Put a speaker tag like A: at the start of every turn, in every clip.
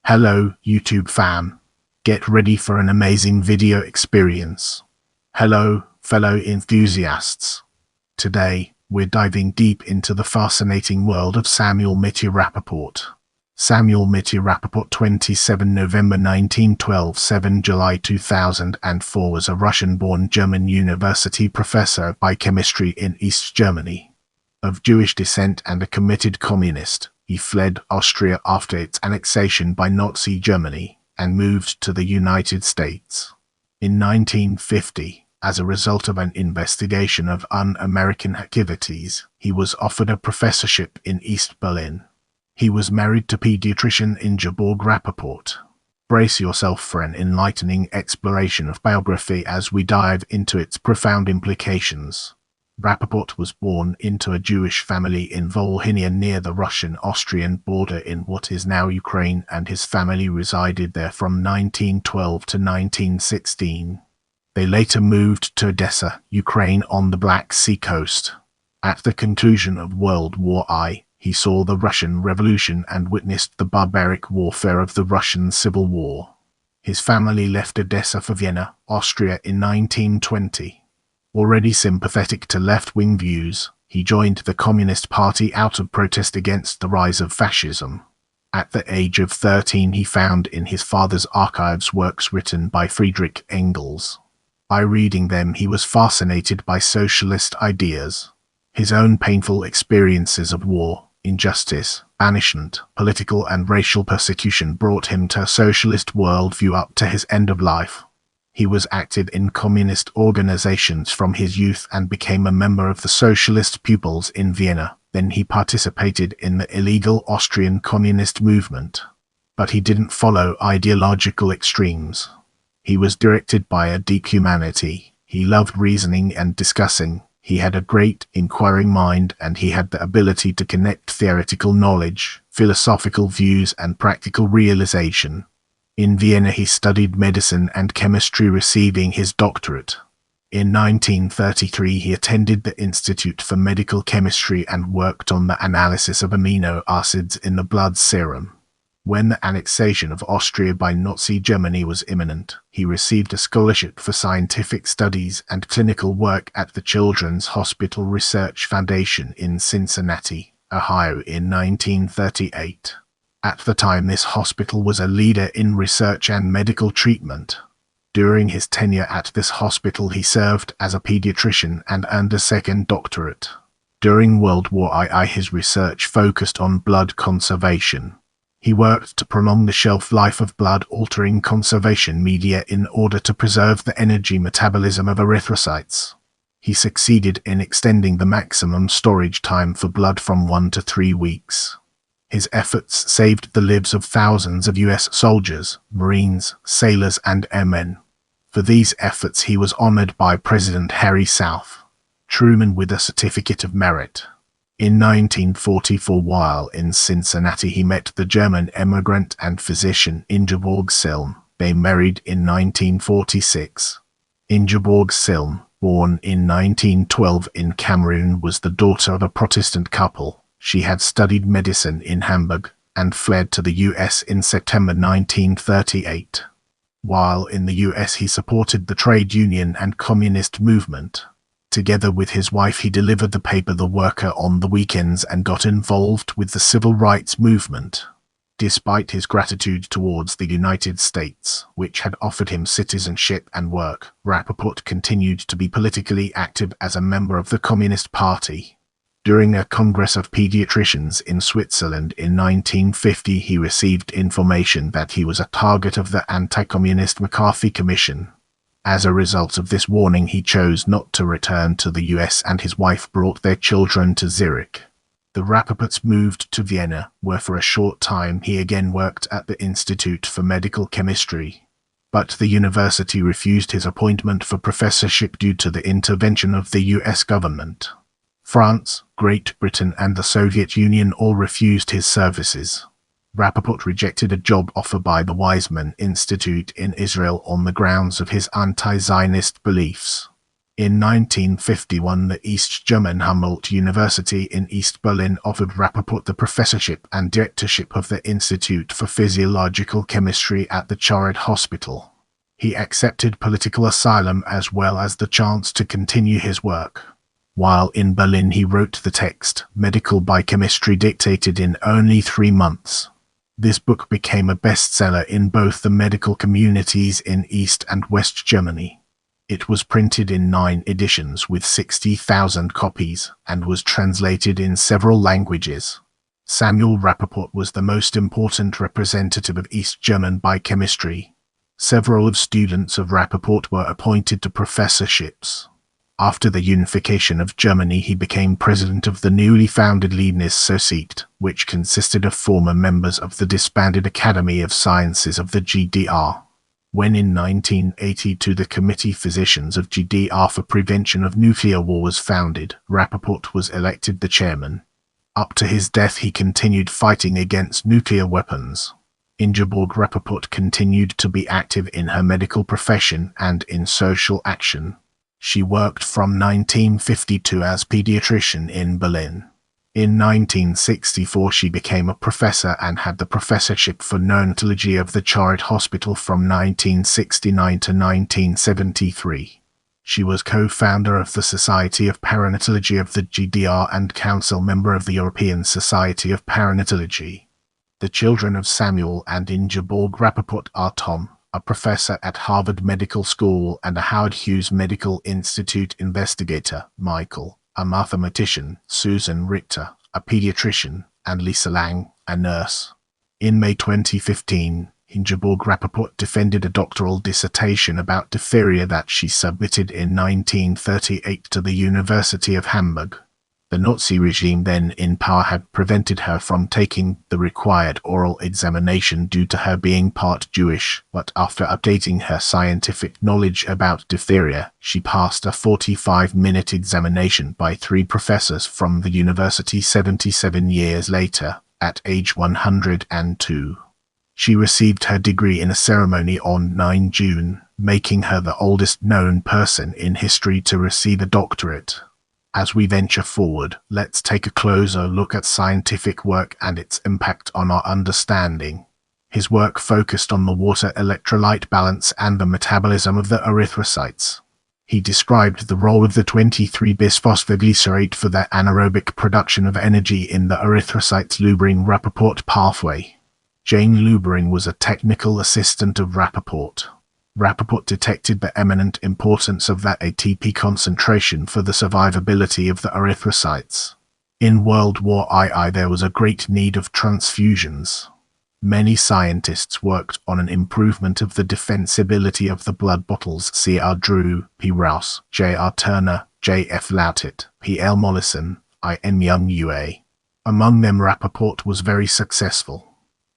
A: Hello, YouTube fam. Get ready for an amazing video experience. Hello, fellow enthusiasts. Today, we're diving deep into the fascinating world of Samuel Mitja Rapoport. Samuel Mitja Rapoport, 27 November 1912, 7 July 2004, was a Russian-born German university professor of biochemistry in East Germany. Of Jewish descent and a committed communist, he fled Austria after its annexation by Nazi Germany and moved to the United States. In 1950, as a result of an investigation of un-American activities, he was offered a professorship in East Berlin. He was married to pediatrician Ingeborg Rapoport. Brace yourself for an enlightening exploration of biography as we dive into its profound implications. Rapoport was born into a Jewish family in Volhynia near the Russian-Austrian border in what is now Ukraine, and his family resided there from 1912 to 1916. They later moved to Odessa, Ukraine on the Black Sea coast. At the conclusion of World War I, he saw the Russian Revolution and witnessed the barbaric warfare of the Russian Civil War. His family left Odessa for Vienna, Austria in 1920. Already sympathetic to left-wing views, he joined the Communist Party out of protest against the rise of fascism. At the age of 13, he found in his father's archives works written by Friedrich Engels. By reading them, he was fascinated by socialist ideas. His own painful experiences of war, injustice, banishment, political and racial persecution brought him to a socialist worldview up to his end of life. He was active in communist organizations from his youth and became a member of the Socialist Pupils in Vienna. Then he participated in the illegal Austrian communist movement. But he didn't follow ideological extremes. He was directed by a deep humanity. He loved reasoning and discussing. He had a great, inquiring mind, and he had the ability to connect theoretical knowledge, philosophical views, and practical realization. In Vienna, he studied medicine and chemistry, receiving his doctorate. In 1933, he attended the Institute for Medical Chemistry and worked on the analysis of amino acids in the blood serum. When the annexation of Austria by Nazi Germany was imminent, he received a scholarship for scientific studies and clinical work at the Children's Hospital Research Foundation in Cincinnati, Ohio in 1938. At the time, this hospital was a leader in research and medical treatment. During his tenure at this hospital, he served as a pediatrician and earned a second doctorate. During World War I, his research focused on blood conservation. He worked to prolong the shelf life of blood-altering conservation media in order to preserve the energy metabolism of erythrocytes. He succeeded in extending the maximum storage time for blood from 1 to 3 weeks. His efforts saved the lives of thousands of U.S. soldiers, Marines, sailors, and airmen. For these efforts, he was honored by President Harry South Truman with a Certificate of Merit. In 1944, while in Cincinnati, he met the German immigrant and physician Ingeborg Rapoport. They married in 1946. Ingeborg Rapoport, born in 1912 in Cameroon, was the daughter of a Protestant couple. She had studied medicine in Hamburg and fled to the U.S. in September 1938. While in the U.S., he supported the trade union and communist movement. Together with his wife, he delivered the paper The Worker on the weekends and got involved with the civil rights movement. Despite his gratitude towards the United States, which had offered him citizenship and work, Rapoport continued to be politically active as a member of the Communist Party. During a Congress of Pediatricians in Switzerland in 1950, he received information that he was a target of the anti-communist McCarthy Commission. As a result of this warning, he chose not to return to the US, and his wife brought their children to Zurich. The Rapoports moved to Vienna, where for a short time he again worked at the Institute for Medical Chemistry. But the university refused his appointment for professorship due to the intervention of the US government. France, Great Britain, and the Soviet Union all refused his services. Rapoport rejected a job offer by the Weizmann Institute in Israel on the grounds of his anti-Zionist beliefs. In 1951, the East German Humboldt University in East Berlin offered Rapoport the professorship and directorship of the Institute for Physiological Chemistry at the Charité Hospital. He accepted political asylum as well as the chance to continue his work. While in Berlin, he wrote the text, Medical Biochemistry, dictated in only 3 months. This book became a bestseller in both the medical communities in East and West Germany. It was printed in 9 editions with 60,000 copies and was translated in several languages. Samuel Rapoport was the most important representative of East German biochemistry. Several of students of Rapoport were appointed to professorships. After the unification of Germany, he became president of the newly founded Leibniz Society, which consisted of former members of the disbanded Academy of Sciences of the GDR. When in 1982 the Committee Physicians of GDR for Prevention of Nuclear War was founded, Rapoport was elected the chairman. Up to his death he continued fighting against nuclear weapons. Ingeborg Rapoport continued to be active in her medical profession and in social action. She worked from 1952 as pediatrician in Berlin. In 1964 she became a professor and had the professorship for neonatology of the Charité Hospital from 1969 to 1973. She was co-founder of the Society of Perinatology of the GDR and council member of the European Society of Perinatology. The children of Samuel and Ingeborg Rapoport are Tom, a professor at Harvard Medical School and a Howard Hughes Medical Institute investigator, Michael, a mathematician, Susan Richter, a pediatrician, and Lisa Lang, a nurse. In May 2015, Ingeborg Rapoport defended a doctoral dissertation about diphtheria that she submitted in 1938 to the University of Hamburg. The Nazi regime then in power had prevented her from taking the required oral examination due to her being part Jewish, but after updating her scientific knowledge about diphtheria, she passed a 45-minute examination by 3 professors from the university 77 years later, at age 102. She received her degree in a ceremony on 9 June, making her the oldest known person in history to receive a doctorate. As we venture forward, let's take a closer look at scientific work and its impact on our understanding. His work focused on the water electrolyte balance and the metabolism of the erythrocytes. He described the role of the 23-bisphosphoglycerate for the anaerobic production of energy in the erythrocytes Lubrin-Rapoport pathway. Jane Lubrin was a technical assistant of Rapoport. Rapoport detected the eminent importance of that ATP concentration for the survivability of the erythrocytes. In World War II there was a great need of transfusions. Many scientists worked on an improvement of the defensibility of the blood bottles. C.R. Drew, P. Rouse, J.R. Turner, J.F. Loutet, P.L. Mollison, I.N. Young UA. Among them Rapoport was very successful.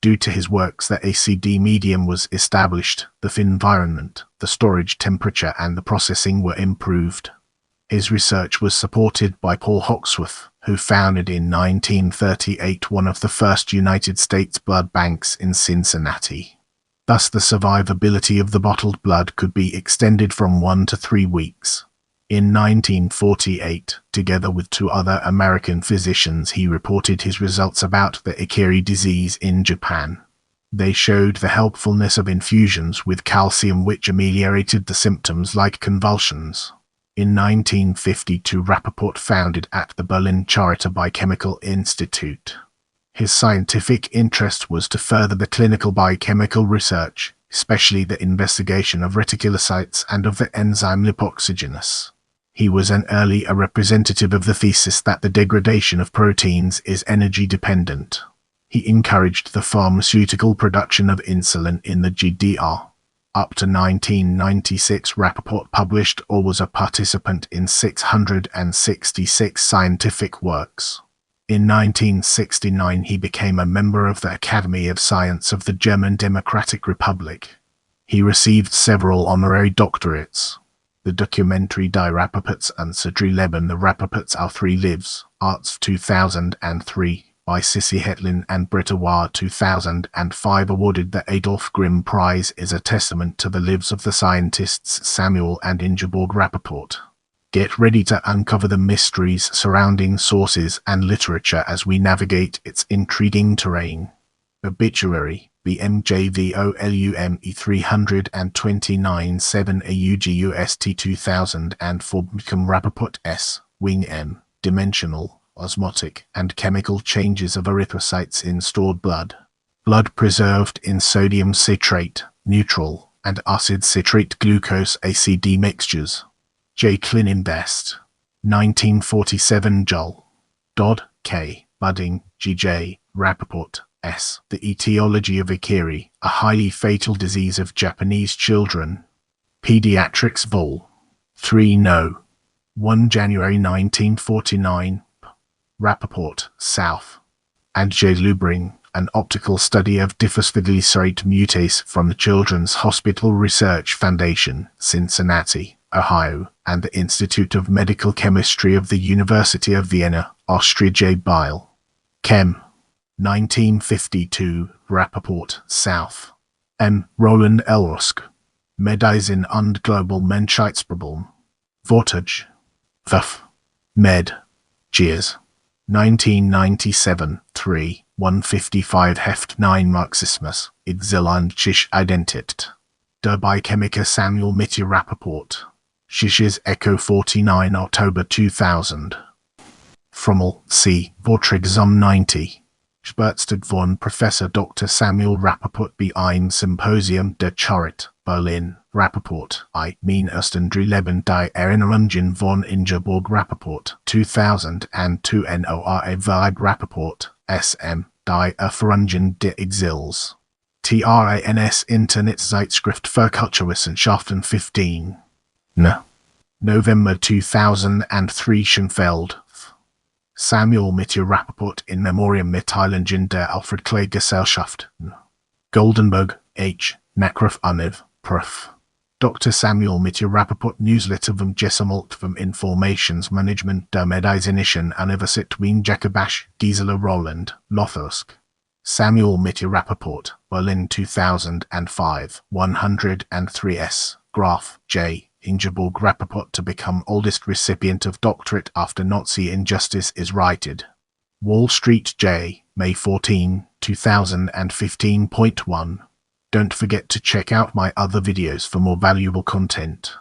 A: Due to his works the ACD medium was established, the environment, the storage temperature and the processing were improved. His research was supported by Paul Hawksworth, who founded in 1938 one of the first United States blood banks in Cincinnati. Thus the survivability of the bottled blood could be extended from 1 to 3 weeks. In 1948, together with 2 other American physicians, he reported his results about the Ikari disease in Japan. They showed the helpfulness of infusions with calcium which ameliorated the symptoms like convulsions. In 1952, Rapoport founded at the Berlin Charité Biochemical Institute. His scientific interest was to further the clinical biochemical research, especially the investigation of reticulocytes and of the enzyme lipoxygenase. He was an early representative of the thesis that the degradation of proteins is energy dependent. He encouraged the pharmaceutical production of insulin in the GDR. Up to 1996, Rapoport published or was a participant in 666 scientific works. In 1969, he became a member of the Academy of Science of the German Democratic Republic. He received several honorary doctorates. The documentary Die Rapoports und Cedri Leben, The Rapoports Our 3 Lives, Arts 2003, by Sissy Hetlin and Britta Ware 2005 awarded the Adolf Grimm Prize is a testament to the lives of the scientists Samuel and Ingeborg Rapoport. Get ready to uncover the mysteries surrounding sources and literature as we navigate its intriguing terrain. Obituary: BMJVOLUME 329 7 AUGUST 2004 Mitja Rapoport S. Wing M. Dimensional, osmotic, and chemical changes of erythrocytes in stored blood. Blood preserved in sodium citrate, neutral, and acid citrate glucose ACD mixtures. J. Clinin Best. 1947 Joel. Dodd, K. Budding, G.J. Rapoport, S. The Etiology of Ikiri, a highly fatal disease of Japanese children. Pediatrics Vol. 3 No. 1 January 1949. Rapoport, South. And J. Lubring, an optical study of diphosphoglycerate mutase from the Children's Hospital Research Foundation, Cincinnati, Ohio, and the Institute of Medical Chemistry of the University of Vienna, Austria. J. Bile. Chem. 1952, Rapoport, South. M. Roland Elrusk. Medizin und Global Menschheitsproblem. Vortage. Vf. Med. Cheers. 1997, 3, 155 Heft 9 Marxismus, Idzelandische Identität. Der Biochemiker Samuel Mitja Rapoport. Shishes Echo 49 October 2000. Frommel, C. Vorträge zum 90. Spätstad von Professor Dr. Samuel Rapoport beim Symposium der Charit, Berlin. Rapoport, I. Mein ersten Leben die Erinnerungen von Ingeborg Rapoport, 2002 Noa Vide Rapoport, SM, die Erfahrungen des Exils. TRANS Internetzeitschrift für Kulturwissenschaften 15. November 2003 Schoenfeld. Samuel Mitja Rapoport in Memoriam Mitteilungen der Alfred Clay Gesellschaft. Goldenberg, H. Nakraf Univ, Prof. Dr. Samuel Mitja Rapoport Newsletter vom Gesammelt vom Informationsmanagement der Medizinischen Universität Wien Jakobash, Gisela Roland, Lothursk. Samuel Mitja Rapoport, Berlin 2005, 103s. Graf, J. Ingeborg Rapoport to become oldest recipient of doctorate after Nazi injustice is righted. Wall Street, J. May 14, 2015.1. Don't forget to check out my other videos for more valuable content.